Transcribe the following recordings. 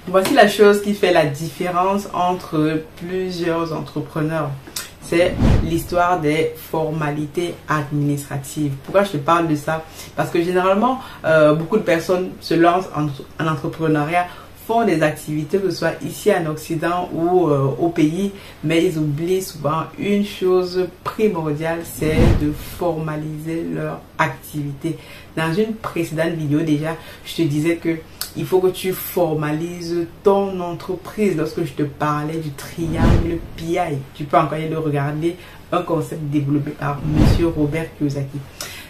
Voici la chose qui fait la différence entre plusieurs entrepreneurs. C'est l'histoire des formalités administratives. Pourquoi je te parle de ça? Parce que généralement, beaucoup de personnes se lancent en entrepreneuriat, font des activités, que ce soit ici en Occident ou au pays, mais ils oublient souvent une chose primordiale, c'est de formaliser leur activité. Dans une précédente vidéo déjà, je te disais que il faut que tu formalises ton entreprise. Lorsque je te parlais du triangle PI, tu peux encore aller le regarder, un concept développé par Monsieur Robert Kiyosaki.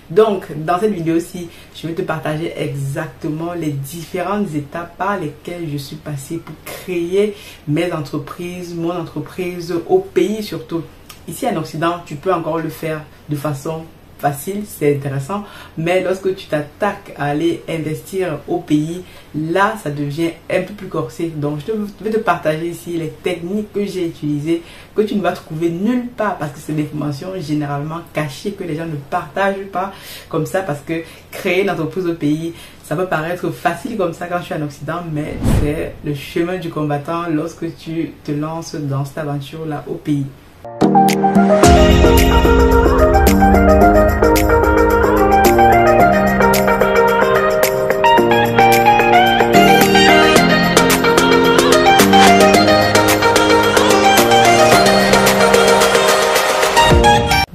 Donc, dans cette vidéo-ci, je vais te partager exactement les différentes étapes par lesquelles je suis passée pour créer mes entreprises, mon entreprise au pays surtout. Ici en Occident, tu peux encore le faire de façon facile, c'est intéressant, mais lorsque tu t'attaques à aller investir au pays, là ça devient un peu plus corsé. Donc je vais te partager ici les techniques que j'ai utilisées, que tu ne vas trouver nulle part, parce que c'est des informations généralement cachées que les gens ne partagent pas comme ça, parce que créer une entreprise au pays, ça peut paraître facile comme ça quand je suis en Occident, mais c'est le chemin du combattant lorsque tu te lances dans cette aventure là au pays.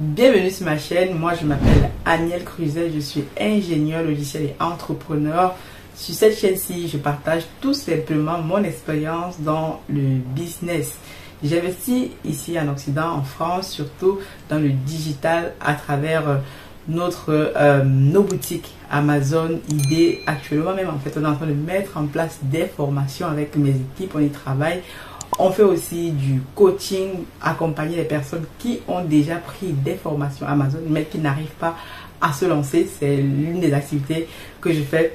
Bienvenue sur ma chaîne, moi je m'appelle Aniel Cruzet, je suis ingénieur logiciel et entrepreneur. Sur cette chaîne-ci, je partage tout simplement mon expérience dans le business. J'investis ici en Occident, en France, surtout dans le digital à travers nos boutiques Amazon, eBay. Actuellement même, en fait, on est en train de mettre en place des formations avec mes équipes, on y travaille. On fait aussi du coaching, accompagner les personnes qui ont déjà pris des formations Amazon, mais qui n'arrivent pas à se lancer. C'est l'une des activités que je fais.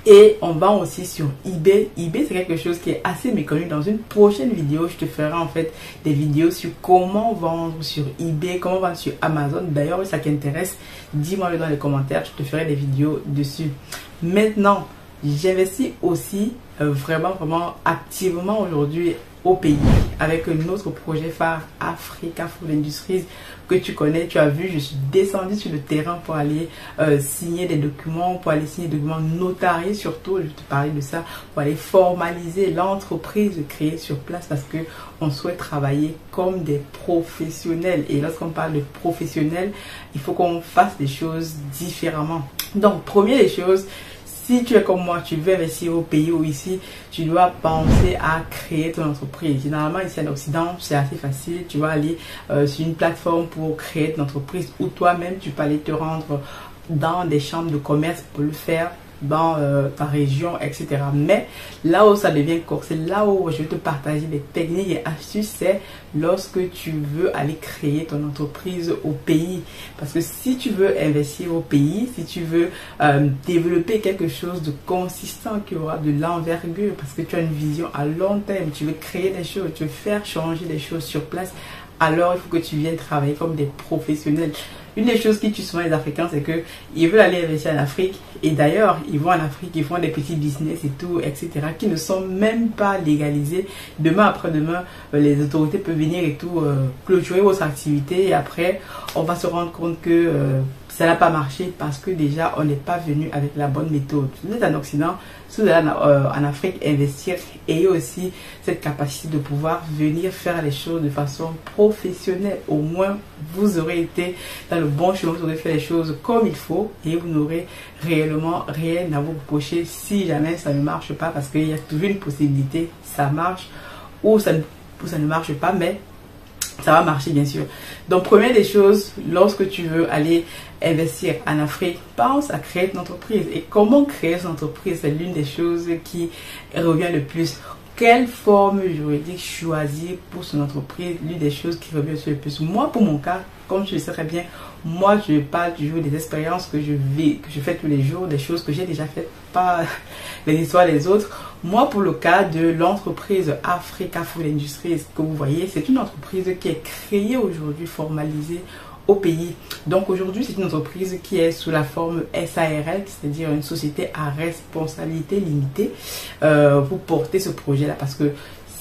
Et on vend aussi sur eBay. eBay, c'est quelque chose qui est assez méconnu. Dans une prochaine vidéo, je te ferai en fait des vidéos sur comment vendre sur eBay, comment vendre sur Amazon. D'ailleurs, si ça t'intéresse, dis-moi-le dans les commentaires. Je te ferai des vidéos dessus. Maintenant, j'investis aussi vraiment activement aujourd'hui au pays avec notre projet phare Africa Food Industries que tu connais. Tu as vu, je suis descendue sur le terrain pour aller signer des documents, pour aller signer des documents notariés surtout. Je vais te parler de ça, pour aller formaliser l'entreprise créée sur place, parce que on souhaite travailler comme des professionnels. Et lorsqu'on parle de professionnels, il faut qu'on fasse des choses différemment. Donc, première des choses, si tu es comme moi, tu veux investir au pays ou ici, tu dois penser à créer ton entreprise. Généralement, ici en Occident, c'est assez facile. Tu vas aller sur une plateforme pour créer ton entreprise, ou toi-même, tu peux aller te rendre dans des chambres de commerce pour le faire dans ta région, etc. Mais là où ça devient corsé, là où je vais te partager des techniques et astuces, c'est lorsque tu veux aller créer ton entreprise au pays. Parce que si tu veux investir au pays, si tu veux développer quelque chose de consistant qui aura de l'envergure, parce que tu as une vision à long terme, tu veux créer des choses, tu veux faire changer des choses sur place, alors il faut que tu viennes travailler comme des professionnels. Une des choses qui tue souvent les Africains, c'est qu'ils veulent aller investir en Afrique. Et d'ailleurs, ils vont en Afrique, ils font des petits business et tout, etc. qui ne sont même pas légalisés. Demain, après-demain, les autorités peuvent venir et tout, clôturer votre activité. Et après, on va se rendre compte que ça n'a pas marché parce que déjà, on n'est pas venu avec la bonne méthode. Vous êtes en Occident, si vous allez en Afrique investir, ayez aussi cette capacité de pouvoir venir faire les choses de façon professionnelle. Au moins, vous aurez été dans le bon chemin, vous aurez fait les choses comme il faut et vous n'aurez réellement rien à vous reprocher si jamais ça ne marche pas, parce qu'il y a toujours une possibilité, ça marche ou ça ne marche pas, mais ça va marcher bien sûr. Donc, première des choses, lorsque tu veux aller investir en Afrique, pense à créer ton entreprise. Et comment créer son entreprise, c'est l'une des choses qui revient le plus. Quelle forme juridique choisir pour son entreprise, l'une des choses qui revient le plus. Moi, pour mon cas, comme tu le sais très bien, moi, je parle toujours des expériences que je vis, que je fais tous les jours, des choses que j'ai déjà faites, pas les histoires des autres. Moi, pour le cas de l'entreprise Africa Food Industries que vous voyez, c'est une entreprise qui est créée aujourd'hui, formalisée au pays. Donc aujourd'hui, c'est une entreprise qui est sous la forme SARL, c'est-à-dire une société à responsabilité limitée, pour porter ce projet-là. Parce que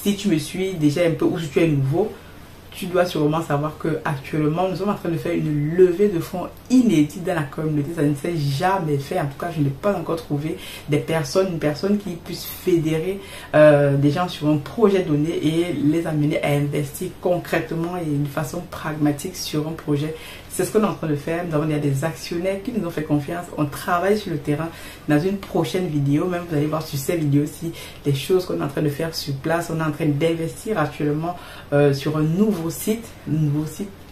si tu me suis déjà un peu ou si tu es nouveau, tu dois sûrement savoir que actuellement nous sommes en train de faire une levée de fonds inédite dans la communauté. Ça ne s'est jamais fait. En tout cas, je n'ai pas encore trouvé une personne qui puisse fédérer des gens sur un projet donné et les amener à investir concrètement et de façon pragmatique sur un projet. C'est ce qu'on est en train de faire. Nous avons des actionnaires qui nous ont fait confiance. On travaille sur le terrain. Dans une prochaine vidéo, même vous allez voir sur ces vidéos aussi les choses qu'on est en train de faire sur place. On est en train d'investir actuellement sur un nouveau site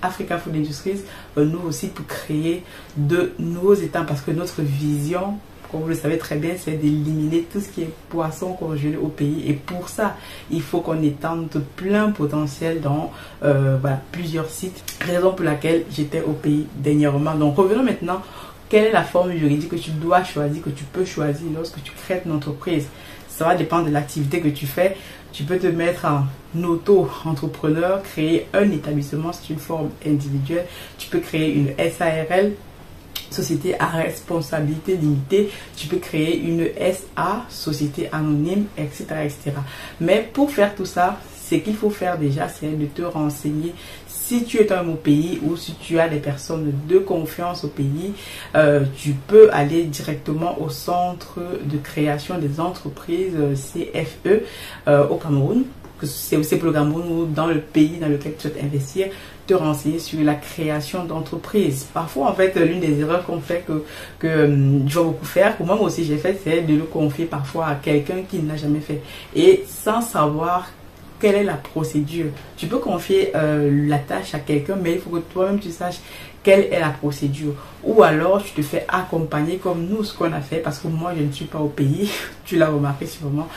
Africa Food Industries, un nouveau site pour créer de nouveaux étangs, parce que notre vision, comme vous le savez très bien, c'est d'éliminer tout ce qui est poisson congelé au pays. Et pour ça, il faut qu'on étende plein potentiel dans voilà, plusieurs sites. Raison pour laquelle j'étais au pays dernièrement. Donc revenons maintenant. Quelle est la forme juridique que tu dois choisir, que tu peux choisir lorsque tu crées une entreprise? Ça va dépendre de l'activité que tu fais. Tu peux te mettre en auto-entrepreneur, créer un établissement, c'est une forme individuelle. Tu peux créer une SARL, société à responsabilité limitée. Tu peux créer une SA, société anonyme, etc., etc. Mais pour faire tout ça, ce qu'il faut faire déjà, c'est de te renseigner. Si tu es au pays ou si tu as des personnes de confiance au pays, tu peux aller directement au centre de création des entreprises CFE au Cameroun. C'est pour le Cameroun ou dans le pays dans lequel tu souhaites investir, te renseigner sur la création d'entreprises. Parfois, en fait, l'une des erreurs qu'on fait, que je vois beaucoup faire, que moi aussi j'ai fait, c'est de le confier parfois à quelqu'un qui n'a jamais fait. Et sans savoir quelle est la procédure. Tu peux confier la tâche à quelqu'un, mais il faut que toi-même tu saches quelle est la procédure. Ou alors tu te fais accompagner comme nous, ce qu'on a fait, parce que moi je ne suis pas au pays, tu l'as remarqué sûrement,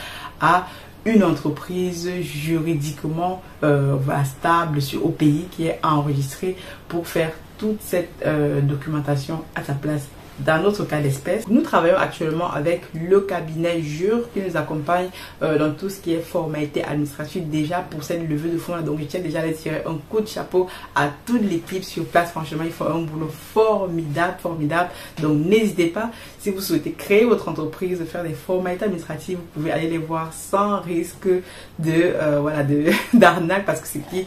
à une entreprise juridiquement voilà, stable au pays qui est enregistrée pour faire toute cette documentation à ta place. Dans notre cas d'espèce, nous travaillons actuellement avec le cabinet Jure qui nous accompagne dans tout ce qui est formalité administrative déjà pour cette levée de fonds. Donc je tiens déjà à les tirer un coup de chapeau à toute l'équipe sur place. Franchement, ils font un boulot formidable. Donc n'hésitez pas, si vous souhaitez créer votre entreprise, faire des formalités administratives, vous pouvez aller les voir sans risque de voilà, d'arnaque, parce que ce qui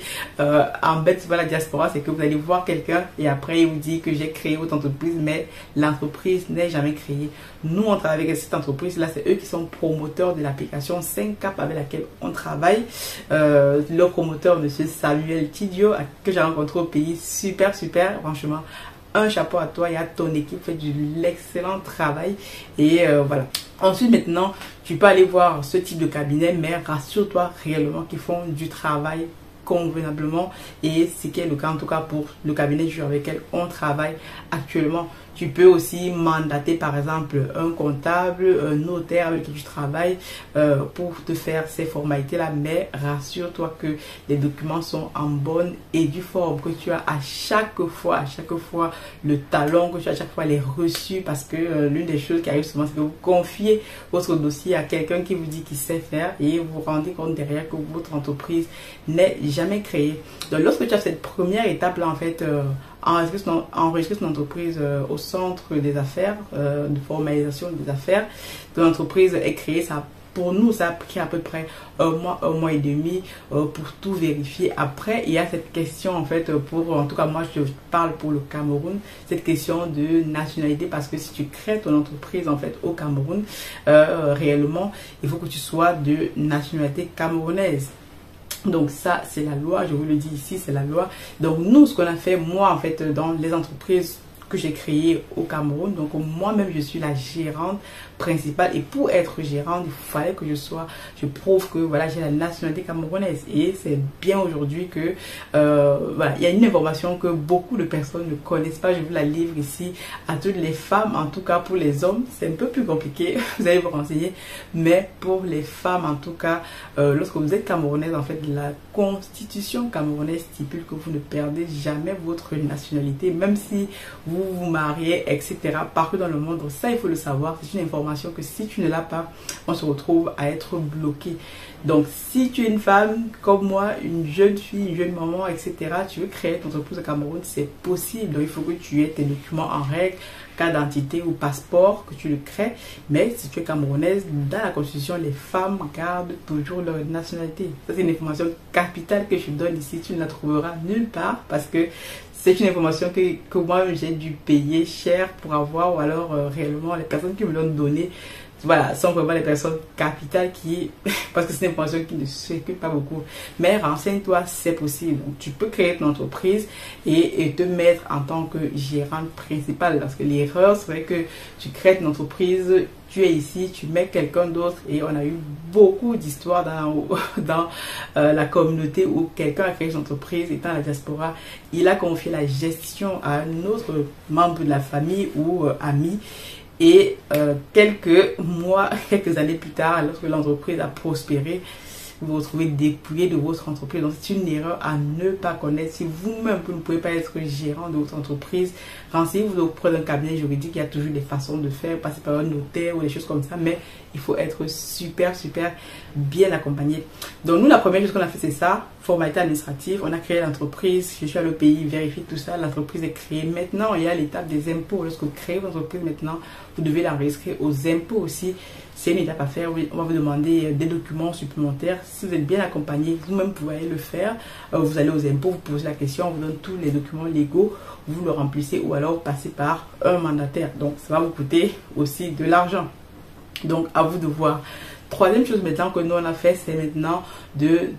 embête la diaspora, c'est que vous allez voir quelqu'un et après il vous dit que j'ai créé votre entreprise, mais l'entreprise n'est jamais créée. Nous, on travaille avec cette entreprise là, c'est eux qui sont promoteurs de l'application 5Cap avec laquelle on travaille. Le promoteur, monsieur Samuel Tidio, que j'ai rencontré au pays, super, franchement. Un chapeau à toi et à ton équipe, fait de l'excellent travail. Et voilà. Ensuite, maintenant, tu peux aller voir ce type de cabinet, mais rassure-toi réellement qu'ils font du travail convenablement, et ce qui est le cas en tout cas pour le cabinet avec lequel on travaille actuellement. Tu peux aussi mandater par exemple un comptable, un notaire avec qui tu travailles pour te faire ces formalités là, mais rassure-toi que les documents sont en bonne et due forme, que tu as à chaque fois le talon, que tu as à chaque fois les reçus, parce que l'une des choses qui arrive souvent, c'est que vous confiez votre dossier à quelqu'un qui vous dit qu'il sait faire et vous vous rendez compte derrière que votre entreprise n'est jamais créée. Donc lorsque tu as cette première étape là, en fait, enregistrer son entreprise au centre des affaires, de formalisation des affaires, ton entreprise est créée. Ça, pour nous, ça a pris à peu près un mois et demi pour tout vérifier. Après, il y a cette question en fait, en tout cas moi je parle pour le Cameroun, cette question de nationalité, parce que si tu crées ton entreprise en fait au Cameroun, réellement, il faut que tu sois de nationalité camerounaise. Donc ça, c'est la loi, je vous le dis ici, c'est la loi. Donc nous, ce qu'on a fait, moi en fait, dans les entreprises que j'ai créées au Cameroun, donc moi-même, je suis la gérante principale, et pour être gérante, il fallait que je prouve que voilà, j'ai la nationalité camerounaise. Et c'est bien aujourd'hui que voilà, il y a une information que beaucoup de personnes ne connaissent pas. Je vous la livre ici à toutes les femmes. En tout cas pour les hommes, c'est un peu plus compliqué, vous allez vous renseigner, mais pour les femmes en tout cas, lorsque vous êtes camerounaise, en fait, la constitution camerounaise stipule que vous ne perdez jamais votre nationalité, même si vous vous vous mariez, etc. partout dans le monde. Donc ça, il faut le savoir. C'est une information que si tu ne l'as pas, on se retrouve à être bloqué. Donc si tu es une femme comme moi, une jeune fille, une jeune maman, etc., tu veux créer ton entreprise au Cameroun, c'est possible. Donc il faut que tu aies tes documents en règle, carte d'identité ou passeport, que tu le crées. Mais si tu es camerounaise, dans la constitution, les femmes gardent toujours leur nationalité. Ça, c'est une information capitale que je donne ici. Tu ne la trouveras nulle part parce que c'est une information que moi j'ai dû payer cher pour avoir, ou alors réellement les personnes qui me l'ont donné, voilà, sont vraiment les personnes capitales qui, parce que c'est une information qui ne circule pas beaucoup. Mais renseigne-toi, c'est possible. Donc, tu peux créer ton entreprise et te mettre en tant que gérante principale. Parce que l'erreur serait que tu crées ton entreprise, tu es ici, tu mets quelqu'un d'autre, et on a eu beaucoup d'histoires dans la communauté où quelqu'un a créé son entreprise, étant à la diaspora, il a confié la gestion à un autre membre de la famille ou ami. Et quelques mois, quelques années plus tard, lorsque l'entreprise a prospéré, vous vous retrouvez dépouillé de votre entreprise. Donc c'est une erreur à ne pas connaître. Si vous-même, vous ne pouvez pas être gérant de votre entreprise, renseignez-vous auprès d'un cabinet juridique. Il y a toujours des façons de faire, passer par un notaire ou des choses comme ça. Mais il faut être super bien accompagné. Donc nous, la première chose qu'on a fait, c'est ça, formalité administrative. On a créé l'entreprise, je suis allé au pays, vérifier tout ça, l'entreprise est créée. Maintenant, il y a l'étape des impôts. Lorsque vous créez votre entreprise maintenant, vous devez l'enregistrer aux impôts aussi. C'est une étape à faire. On va vous demander des documents supplémentaires. Si vous êtes bien accompagné, vous-même vous pouvez le faire. Vous allez aux impôts, vous posez la question, on vous donne tous les documents légaux, vous le remplissez, ou alors vous passez par un mandataire. Donc ça va vous coûter aussi de l'argent. Donc à vous de voir. Troisième chose maintenant que nous on a fait, c'est maintenant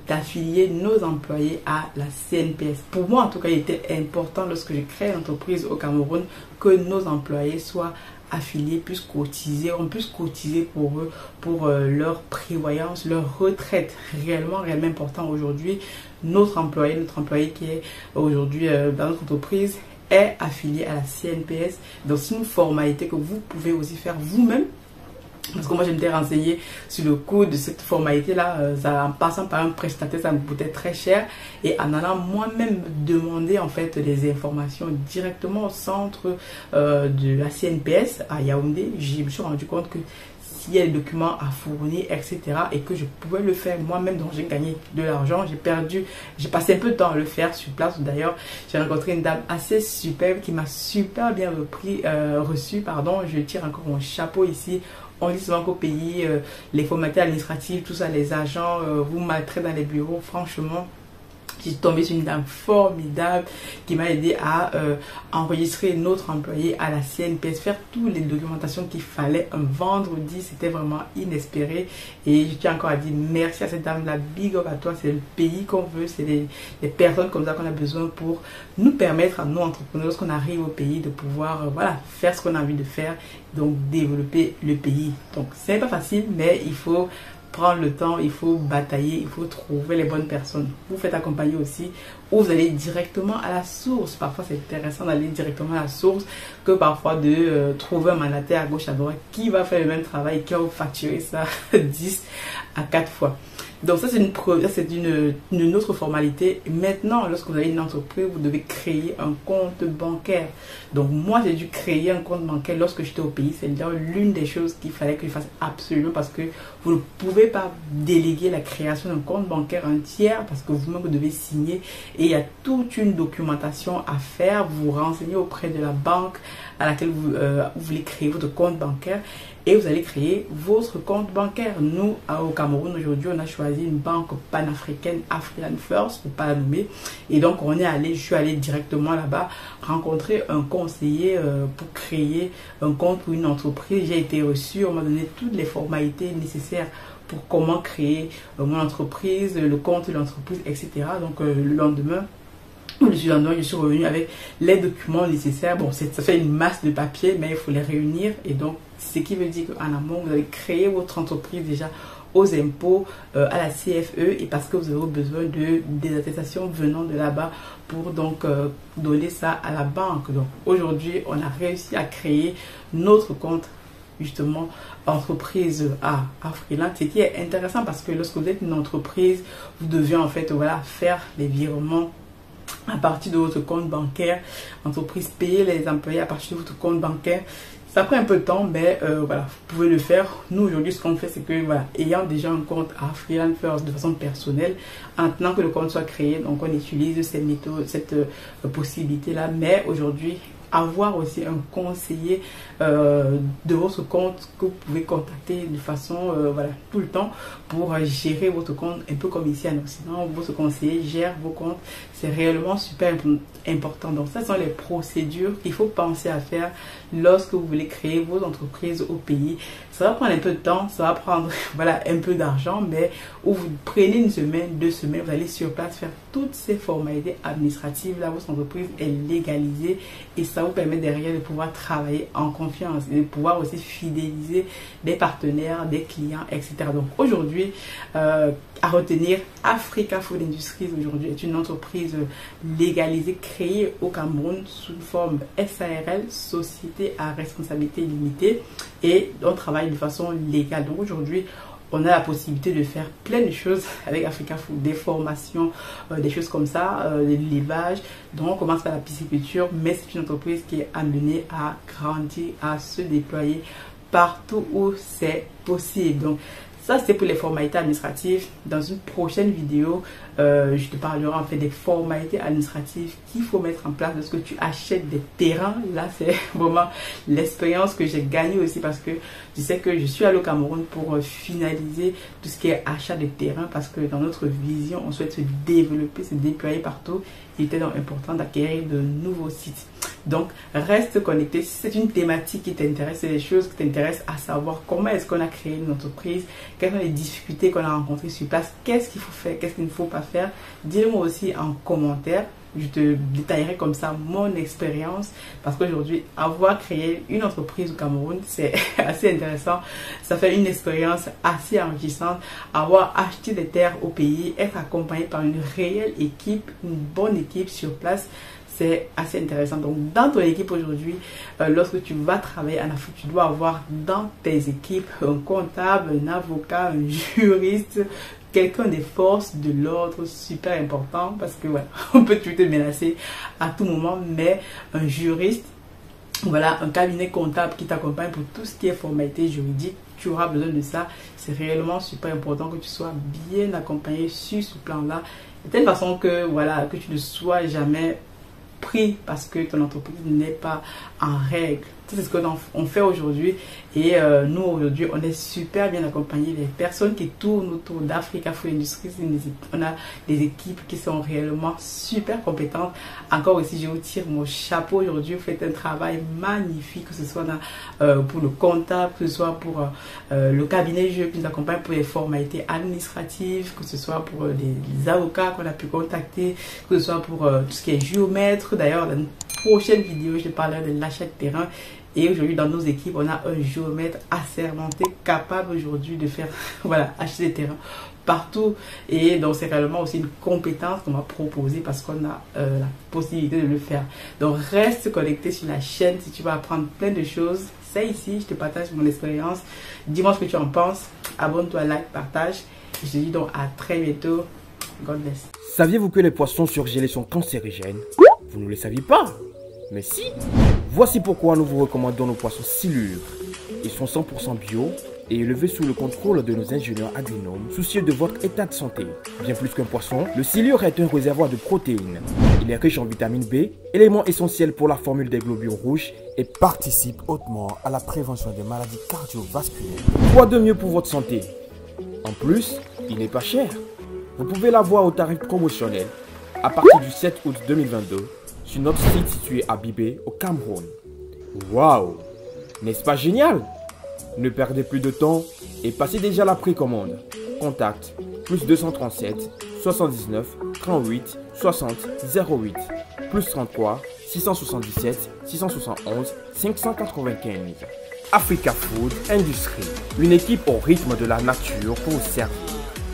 d'affilier nos employés à la CNPS. Pour moi en tout cas, il était important lorsque j'ai créé l'entreprise au Cameroun que nos employés soient affiliés, puissent cotiser, on puisse cotiser pour eux, pour leur prévoyance, leur retraite. Réellement important aujourd'hui. Notre employé qui est aujourd'hui dans notre entreprise est affilié à la CNPS. Donc c'est une formalité que vous pouvez aussi faire vous-même. Parce que moi, je m'étais renseignée sur le coût de cette formalité-là. En passant par un prestataire, ça me coûtait très cher. Et en allant moi-même demander en fait des informations directement au centre de la CNPS à Yaoundé, je me suis rendu compte que s'il y a des documents à fournir, etc., et que je pouvais le faire moi-même, donc j'ai gagné de l'argent, j'ai passé un peu de temps à le faire sur place. D'ailleurs, j'ai rencontré une dame assez superbe qui m'a super bien reçu. Je tire encore mon chapeau ici. On dit souvent qu'au pays, les formalités administratives, tout ça, les agents vous maltraitent dans les bureaux. Franchement, j'ai tombé sur une dame formidable qui m'a aidé à enregistrer notre employé à la CNPS, faire toutes les documentations qu'il fallait un vendredi. C'était vraiment inespéré. Et je tiens encore à dire merci à cette dame-là. Big up à toi. C'est le pays qu'on veut. C'est des personnes comme ça qu'on a besoin pour nous permettre à nous entrepreneurs, lorsqu'on arrive au pays, de pouvoir faire ce qu'on a envie de faire. Donc développer le pays. Donc c'est pas facile, mais il faut prendre le temps, il faut batailler, il faut trouver les bonnes personnes. Vous faites accompagner aussi, ou vous allez directement à la source. Parfois c'est intéressant d'aller directement à la source que parfois de trouver un mandataire à gauche à droite qui va faire le même travail, qui va vous facturer ça 10 à 4 fois. Donc ça c'est une autre formalité. Maintenant, lorsque vous avez une entreprise, vous devez créer un compte bancaire. Donc moi j'ai dû créer un compte bancaire lorsque j'étais au pays. C'est l'une des choses qu'il fallait que je fasse absolument, parce que vous ne pouvez pas déléguer la création d'un compte bancaire à un tiers, parce que vous-même vous devez signer, et il y a toute une documentation à faire. Vous vous renseignez auprès de la banque à laquelle vous voulez créer votre compte bancaire, et vous allez créer votre compte bancaire. Nous, au Cameroun, aujourd'hui, on a choisi une banque panafricaine, African First, pour ne pas la nommer. Et donc, je suis allé directement là-bas rencontrer un conseiller pour créer un compte pour une entreprise. J'ai été reçu, on m'a donné toutes les formalités nécessaires pour comment créer mon entreprise, le compte de l'entreprise, etc. Donc, le lendemain, je suis revenu avec les documents nécessaires. Bon, ça fait une masse de papier, mais il faut les réunir. Et donc, ce qui veut dire qu'en amont, vous allez créer votre entreprise déjà aux impôts, à la CFE, et parce que vous aurez besoin des attestations venant de là-bas pour donc donner ça à la banque. Donc, aujourd'hui, on a réussi à créer notre compte justement entreprise à freelance. Ce qui est intéressant parce que lorsque vous êtes une entreprise, vous devez en fait faire les virements à partir de votre compte bancaire. Entreprise, payer les employés à partir de votre compte bancaire. Ça prend un peu de temps, mais voilà, vous pouvez le faire. Nous, aujourd'hui, ce qu'on fait, c'est que, voilà, ayant déjà un compte à Freelance First de façon personnelle, maintenant que le compte soit créé, donc on utilise cette méthode, cette possibilité-là. Mais aujourd'hui, avoir aussi un conseiller de votre compte que vous pouvez contacter de façon voilà, tout le temps pour gérer votre compte, un peu comme ici en Occident. Votre conseiller gère vos comptes. C'est réellement super important. Donc ça sont les procédures qu'il faut penser à faire lorsque vous voulez créer vos entreprises au pays. Ça va prendre un peu de temps, ça va prendre voilà, un peu d'argent, mais où vous prenez une semaine, 2 semaines, vous allez sur place faire toutes ces formalités administratives. Là, votre entreprise est légalisée et ça vous permet derrière de pouvoir travailler en confiance et de pouvoir aussi fidéliser des partenaires, des clients, etc. Donc aujourd'hui, à retenir, Africa Food Industries aujourd'hui est une entreprise légalisée, créée au Cameroun sous forme SARL, Société à responsabilité limitée, et on travaille de façon légale. Donc aujourd'hui, on a la possibilité de faire plein de choses avec Africa Food, des formations, des choses comme ça, l'élevage. Donc on commence par la pisciculture, mais c'est une entreprise qui est amenée à grandir, à se déployer partout où c'est possible. Donc ça, c'est pour les formalités administratives. Dans une prochaine vidéo, je te parlerai en fait des formalités administratives qu'il faut mettre en place lorsque tu achètes des terrains. Là, c'est vraiment l'expérience que j'ai gagnée aussi parce que je sais que je suis allée au Cameroun pour finaliser tout ce qui est achat de terrains parce que dans notre vision, on souhaite se développer, se déployer partout. Il était donc important d'acquérir de nouveaux sites. Donc, reste connecté. Si c'est une thématique qui t'intéresse, c'est des choses qui t'intéressent à savoir comment est-ce qu'on a créé une entreprise, quelles sont les difficultés qu'on a rencontrées sur place, qu'est-ce qu'il faut faire, qu'est-ce qu'il ne faut pas faire. Dis-le-moi aussi en commentaire. Je te détaillerai comme ça mon expérience parce qu'aujourd'hui, avoir créé une entreprise au Cameroun, c'est assez intéressant. Ça fait une expérience assez enrichissante. Avoir acheté des terres au pays, être accompagné par une réelle équipe, une bonne équipe sur place, c'est assez intéressant. Donc, dans ton équipe aujourd'hui, lorsque tu vas travailler en Afrique, tu dois avoir dans tes équipes un comptable, un avocat, un juriste, quelqu'un des forces de l'ordre, super important parce que voilà, on peut te menacer à tout moment, mais un juriste, voilà, un cabinet comptable qui t'accompagne pour tout ce qui est formalité juridique, tu auras besoin de ça. C'est réellement super important que tu sois bien accompagné sur ce plan-là, de telle façon que voilà, que tu ne sois jamais pris parce que ton entreprise n'est pas en règle. C'est ce qu'on fait aujourd'hui et nous aujourd'hui on est super bien accompagnés. Les personnes qui tournent autour d'Africa Food Industries, on a des équipes qui sont réellement super compétentes. Encore aussi, je vous tire mon chapeau aujourd'hui. Vous faites un travail magnifique, que ce soit pour le comptable, que ce soit pour le cabinet jeu qui nous accompagne pour les formalités administratives, que ce soit pour les avocats qu'on a pu contacter, que ce soit pour tout ce qui est géomètre. D'ailleurs, dans une prochaine vidéo, je parlerai de l'achat de terrain. Et aujourd'hui, dans nos équipes, on a un géomètre assermenté capable aujourd'hui de faire, voilà, acheter des terrains partout. Et donc, c'est réellement aussi une compétence qu'on m'a proposée parce qu'on a la possibilité de le faire. Donc, reste connecté sur la chaîne si tu vas apprendre plein de choses. C'est ici, je te partage mon expérience. Dis-moi ce que tu en penses. Abonne-toi, like, partage. Je te dis donc à très bientôt. God bless. Saviez-vous que les poissons surgelés sont cancérigènes? Vous ne le saviez pas? Mais si! Voici pourquoi nous vous recommandons nos poissons silure. Ils sont 100% bio et élevés sous le contrôle de nos ingénieurs agronomes soucieux de votre état de santé. Bien plus qu'un poisson, le silure est un réservoir de protéines. Il est riche en vitamine B, élément essentiel pour la formule des globules rouges et participe hautement à la prévention des maladies cardiovasculaires. Quoi de mieux pour votre santé? En plus, il n'est pas cher. Vous pouvez l'avoir au tarif promotionnel à partir du 7 août 2022 sur notre site situé à Bibé au Cameroun. Waouh! N'est-ce pas génial? Ne perdez plus de temps et passez déjà la précommande. Contact plus 237 79 38 60 08 plus 33 677 671 595. Africa Food Industries, une équipe au rythme de la nature pour vous servir.